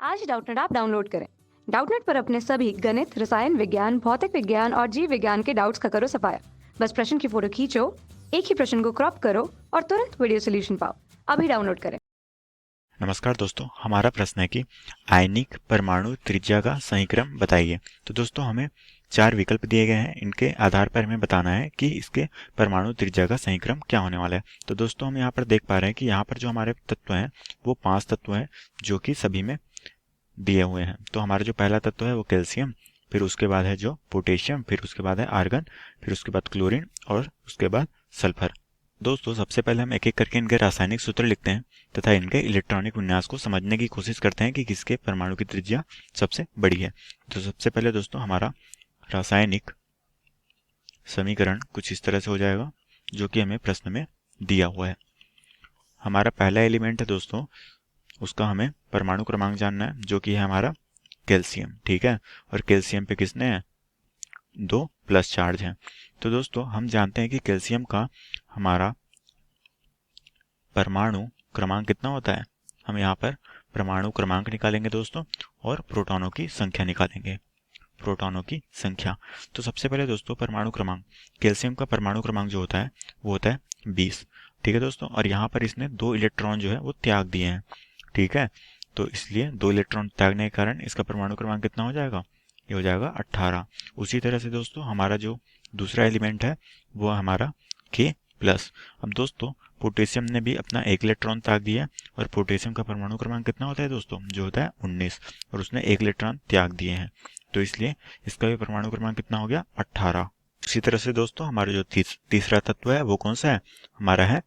आज डाउटनेट आप डाउनलोड करें। डाउटनेट पर अपने सभी गणित, रसायन विज्ञान, भौतिक विज्ञान और जीव विज्ञान के डाउट्स का करो सफाया। बस प्रश्न की फोटो खींचो, एक ही प्रश्न को क्रॉप करो और तुरंत वीडियो सोल्यूशन पाओ। अभी डाउनलोड करें। नमस्कार दोस्तों, हमारा प्रश्न है कि आयनिक परमाणु त्रिज्या का सही क्रम बताइए। तो दोस्तों हमें चार विकल्प दिए गए हैं, इनके आधार पर हमें बताना है कि इसके परमाणु त्रिज्या का सही क्रम क्या होने वाला है। तो दोस्तों हम यहाँ पर देख पा रहे हैं कि यहाँ पर जो हमारे तत्व हैं वो 5 तत्व हैं जो कि सभी में दिए हुए हैं। तो हमारा जो पहला तत्व है वो कैल्शियम, फिर उसके बाद है जो पोटेशियम, फिर उसके बाद है आर्गन, फिर उसके बाद क्लोरीन और उसके बाद सल्फर। दोस्तों सबसे पहले हम एक एक करके इनके रासायनिक सूत्र लिखते हैं तथा इनके इलेक्ट्रॉनिक विन्यास को समझने की कोशिश करते हैं कि किसके परमाणु की त्रिज्या सबसे बड़ी है। तो सबसे पहले दोस्तों हमारा रासायनिक समीकरण कुछ इस तरह से हो जाएगा जो कि हमें प्रश्न में दिया हुआ है। हमारा पहला एलिमेंट है दोस्तों, उसका हमें परमाणु क्रमांक जानना है जो कि है हमारा कैल्शियम। ठीक है, और कैल्शियम पे किसने है, 2 प्लस चार्ज है। तो दोस्तों हम जानते हैं कि कैल्शियम का हमारा परमाणु क्रमांक कितना होता है। हम यहाँ पर परमाणु क्रमांक निकालेंगे दोस्तों और प्रोटॉनों की संख्या निकालेंगे। प्रोटॉनों की संख्या, तो सबसे पहले दोस्तों परमाणु क्रमांक, कैल्शियम का परमाणु क्रमांक जो होता है वो होता है 20। ठीक है दोस्तों, और यहाँ पर इसने 2 इलेक्ट्रॉन जो है वो त्याग दिए हैं। ठीक है, तो इसलिए 2 इलेक्ट्रॉन त्यागने के कारण इसका परमाणु क्रमांक कितना हो जाएगा, ये हो जाएगा 18। उसी तरह से दोस्तों हमारा जो दूसरा एलिमेंट है वो हमारा K प्लस। अब दोस्तों पोटेशियम ने भी अपना 1 इलेक्ट्रॉन त्याग दिया है और पोटेशियम का परमाणु क्रमांक कितना होता है दोस्तों, जो होता है 19, और उसने 1 इलेक्ट्रॉन त्याग दिए हैं। तो इसलिए इसका भी परमाणु क्रमांक कितना हो गया, 18। इसी तरह से दोस्तों हमारा जो तीसरा तत्व है वो कौन सा है, हमारा है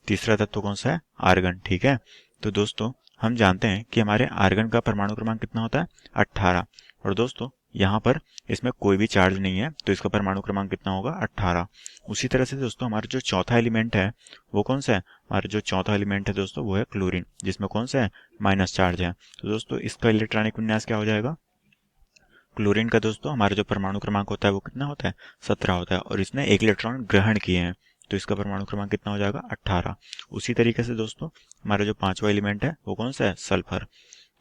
तीसरा तत्व कौन सा है, आर्गन। ठीक है, तो दोस्तों हम जानते हैं कि हमारे आर्गन का परमाणु क्रमांक कितना होता है, 18। और दोस्तों यहाँ पर इसमें कोई भी चार्ज नहीं है तो इसका परमाणु क्रमांक कितना होगा, 18। उसी तरह से दोस्तों हमारा जो चौथा एलिमेंट है वो कौन सा है, हमारा जो चौथा एलिमेंट है दोस्तों वो है क्लोरीन, जिसमें कौन सा है, माइनस चार्ज है। तो दोस्तों इसका इलेक्ट्रॉनिक विन्यास क्या हो जाएगा, क्लोरीन का दोस्तों हमारा जो परमाणु क्रमांक होता है वो कितना होता है, 17 होता है, और इसने 1 इलेक्ट्रॉन ग्रहण किए हैं तो इसका परमाणु क्रमांक कितना हो जाएगा, 18। उसी तरीके से दोस्तों हमारा जो पांचवा एलिमेंट है वो कौन सा है, सल्फर।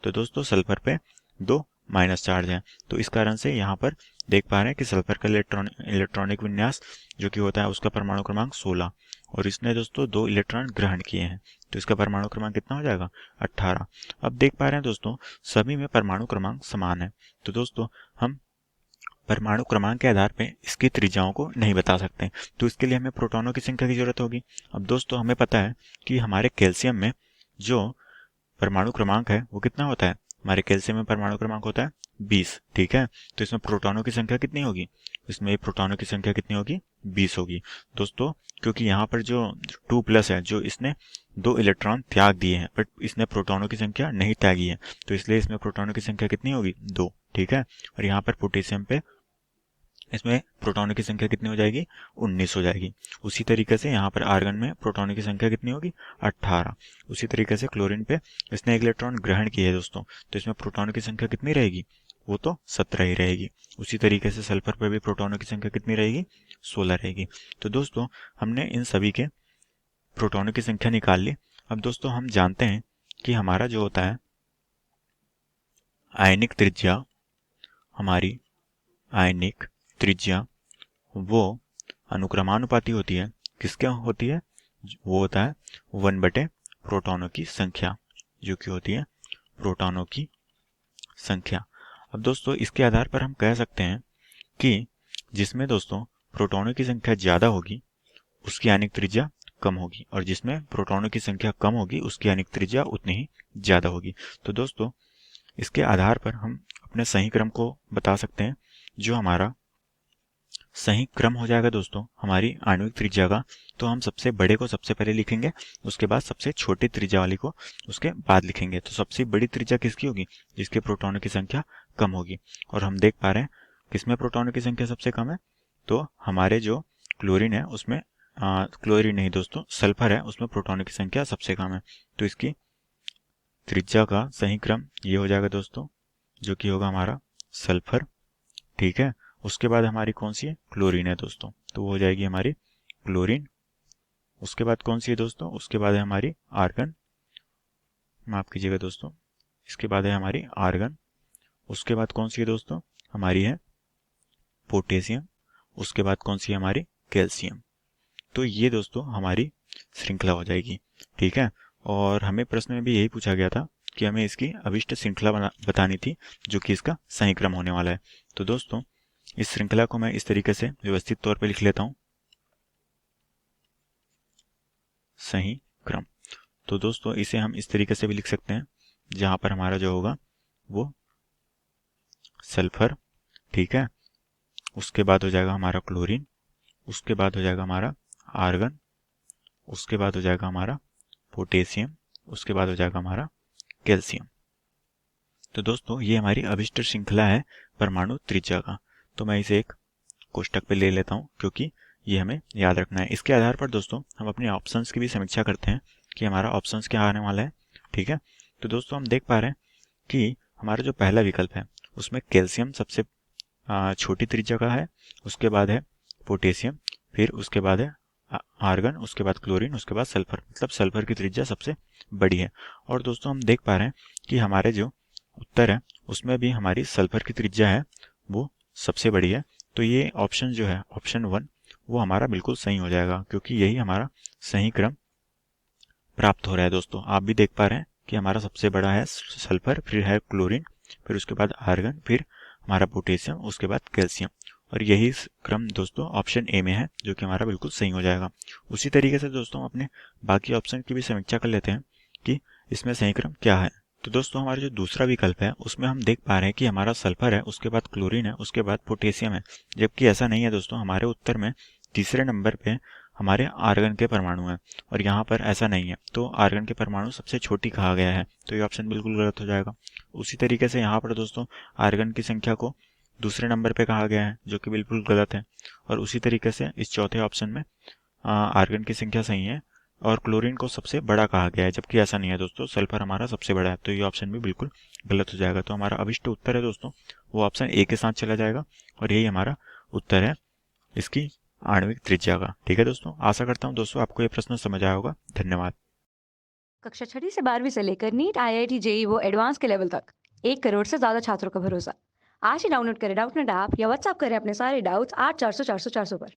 तो दोस्तों सल्फर पे 2 माइनस चार्ज है, तो इस कारण से यहाँ पर देख पा रहे हैं कि सल्फर का इलेक्ट्रॉनिक विन्यास जो कि होता है उसका परमाणु क्रमांक 16, और इसने दोस्तों 2 इलेक्ट्रॉन ग्रहण किए हैं तो इसका परमाणु क्रमांक कितना हो जाएगा, 18। अब देख पा रहे हैं दोस्तों सभी में परमाणु क्रमांक समान है, तो दोस्तों हम परमाणु क्रमांक के आधार पर इसकी त्रिज्याओं को नहीं बता सकते, तो इसके लिए हमें प्रोटॉनों की संख्या की जरूरत होगी। अब दोस्तों हमें पता है कि हमारे कैल्शियम में जो परमाणु क्रमांक है वो कितना होता है, हमारे कैल्शियम में परमाणु क्रमांक होता है 20। ठीक है, तो इसमें प्रोटॉनों की संख्या कितनी होगी, इसमें प्रोटॉनों की संख्या कितनी होगी, 20 होगी दोस्तों। क्योंकि यहाँ पर जो 2 प्लस है, जो इसने 2 इलेक्ट्रॉन त्याग दिए हैं बट इसने प्रोटॉनों की संख्या नहीं त्यागी है, तो इसलिए इसमें प्रोटॉनों की संख्या कितनी होगी, 2। ठीक है, और यहाँ पर पोटेशियम पे इसमें प्रोटॉनों की संख्या कितनी हो जाएगी, 19 हो जाएगी। उसी तरीके से यहाँ पर आर्गन में प्रोटॉनों की संख्या कितनी होगी, 18। उसी तरीके से क्लोरीन पे इसने 1 इलेक्ट्रॉन ग्रहण किया है दोस्तों, तो इसमें प्रोटॉनों की संख्या कितनी रहेगी, वो तो 17 ही रहेगी। उसी तरीके से सल्फर पर भी प्रोटॉनों की संख्या कितनी रहेगी, 16 रहेगी। तो दोस्तों हमने इन सभी के प्रोटॉनों की संख्या निकाल ली। अब दोस्तों हम जानते हैं कि हमारा जो होता है आयनिक त्रिज्या, हमारी आयनिक त्रिज्या वो अनुक्रमानुपाती होती है, किसके होती है, वो होता है 1 बटे प्रोटॉनों की संख्या, जो कि होती है प्रोटॉनों की संख्या। अब दोस्तों इसके आधार पर हम कह सकते हैं कि जिसमें दोस्तों प्रोटॉनों की संख्या ज्यादा होगी उसकी आयनिक त्रिज्या कम होगी, और जिसमें प्रोटॉनों की संख्या कम होगी उसकी आयनिक त्रिज्या उतनी ही ज्यादा होगी। तो दोस्तों इसके आधार पर हम अपने सही क्रम को बता सकते हैं। जो हमारा सही क्रम हो जाएगा दोस्तों हमारी आणविक त्रिज्या का, तो हम सबसे बड़े को सबसे पहले लिखेंगे, उसके बाद सबसे छोटी त्रिज्या वाली को उसके बाद लिखेंगे। तो सबसे बड़ी त्रिज्या किसकी होगी, जिसके प्रोटॉनों की संख्या कम होगी, और हम देख पा रहे हैं किसमें प्रोटॉनों की संख्या सबसे कम है, तो हमारे जो क्लोरीन है उसमें क्लोरीन नहीं दोस्तों, सल्फर है, उसमें प्रोटॉनों की संख्या सबसे कम है। तो इसकी त्रिज्या का सही क्रम ये हो जाएगा दोस्तों, जो कि होगा हमारा सल्फर। ठीक है, उसके बाद हमारी कौन सी है, क्लोरीन है दोस्तों, तो वो हो जाएगी हमारी क्लोरीन। उसके बाद कौन सी है दोस्तों, उसके बाद है हमारी आर्गन, माफ कीजिएगा दोस्तों, इसके बाद है हमारी आर्गन, उसके बाद कौन सी है दोस्तों, हमारी है पोटेशियम, उसके बाद कौन सी है हमारी कैल्शियम। तो ये दोस्तों हमारी श्रृंखला हो जाएगी, ठीक है। और हमें प्रश्न में भी यही पूछा गया था कि हमें इसकी अभिष्ट श्रृंखला बतानी थी, जो कि इसका सही क्रम होने वाला है। तो दोस्तों इस श्रृंखला को मैं इस तरीके से व्यवस्थित तौर पे लिख लेता हूँ, सही क्रम। तो दोस्तों इसे हम इस तरीके से भी लिख सकते हैं, जहां पर हमारा जो होगा वो सल्फर, ठीक है, उसके बाद हो जाएगा हमारा क्लोरीन, उसके बाद हो जाएगा हमारा आर्गन, उसके बाद हो जाएगा हमारा पोटेशियम, उसके बाद हो जाएगा हमारा कैल्शियम। तो दोस्तों ये हमारी अभिष्ट श्रृंखला है परमाणु त्रिज्या का। तो मैं इसे एक कोष्टक पे ले लेता हूँ, क्योंकि ये हमें याद रखना है। इसके आधार पर दोस्तों हम अपने ऑप्शंस की भी समीक्षा करते हैं कि हमारा ऑप्शंस क्या आने वाला है, ठीक है। तो दोस्तों हम देख पा रहे हैं कि हमारा जो पहला विकल्प है उसमें कैल्शियम सबसे छोटी त्रिज्या का है, उसके बाद है पोटेशियम, फिर उसके बाद है आर्गन, उसके बाद क्लोरीन, उसके बाद सल्फर, मतलब सल्फर की त्रिज्या सबसे बड़ी है। और दोस्तों हम देख पा रहे हैं कि हमारे जो उत्तर है उसमें भी हमारी सल्फर की त्रिज्या है वो सबसे बड़ी है। तो ये ऑप्शन जो है ऑप्शन 1 वो हमारा बिल्कुल सही हो जाएगा, क्योंकि यही हमारा सही क्रम प्राप्त हो रहा है। दोस्तों आप भी देख पा रहे हैं कि हमारा सबसे बड़ा है सल्फर, फिर है क्लोरीन, फिर उसके बाद आर्गन, फिर हमारा पोटेशियम, उसके बाद कैल्शियम। और यही क्रम दोस्तों ऑप्शन ए में है, जो कि हमारा बिल्कुल सही हो जाएगा। उसी तरीके से दोस्तों हम अपने बाकी ऑप्शन की भी समीक्षा कर लेते हैं कि इसमें सही क्रम क्या है। तो दोस्तों हमारा जो दूसरा विकल्प है उसमें हम देख पा रहे हैं कि हमारा सल्फर है, उसके बाद क्लोरीन है, उसके बाद पोटेशियम है, जबकि ऐसा नहीं है दोस्तों। हमारे उत्तर में तीसरे नंबर पे हमारे आर्गन के परमाणु हैं, और यहाँ पर ऐसा नहीं है। तो आर्गन के परमाणु सबसे छोटी कहा गया है, तो ये ऑप्शन बिल्कुल गलत हो जाएगा। उसी तरीके से यहाँ पर दोस्तों आर्गन की संख्या को दूसरे नंबर पे कहा गया है, जो कि बिल्कुल गलत है। और उसी तरीके से इस चौथे ऑप्शन में आर्गन की संख्या सही है और क्लोरीन को सबसे बड़ा कहा गया है, जबकि ऐसा नहीं है दोस्तों। सल्फर हमारा सबसे बड़ा है, तो ये ऑप्शन भी बिल्कुल गलत हो जाएगा। तो हमारा अभिष्ट उत्तर है दोस्तों वो ऑप्शन ए के साथ चला जाएगा, और यही हमारा उत्तर है इसकी आणविक त्रिज्या का। ठीक है दोस्तों, आशा करता हूँ दोस्तों आपको ये प्रश्न समझ आया होगा। धन्यवाद। कक्षा 6ठी से 12वीं से लेकर नीट, IIT, JEE वो एडवांस के लेवल तक 1 करोड़ से ज्यादा छात्रों का भरोसा। आज ही डाउनलोड करें डाउटनेट ऐप या व्हाट्सएप करें अपने सारे डाउट्स 8400 400 400 पर।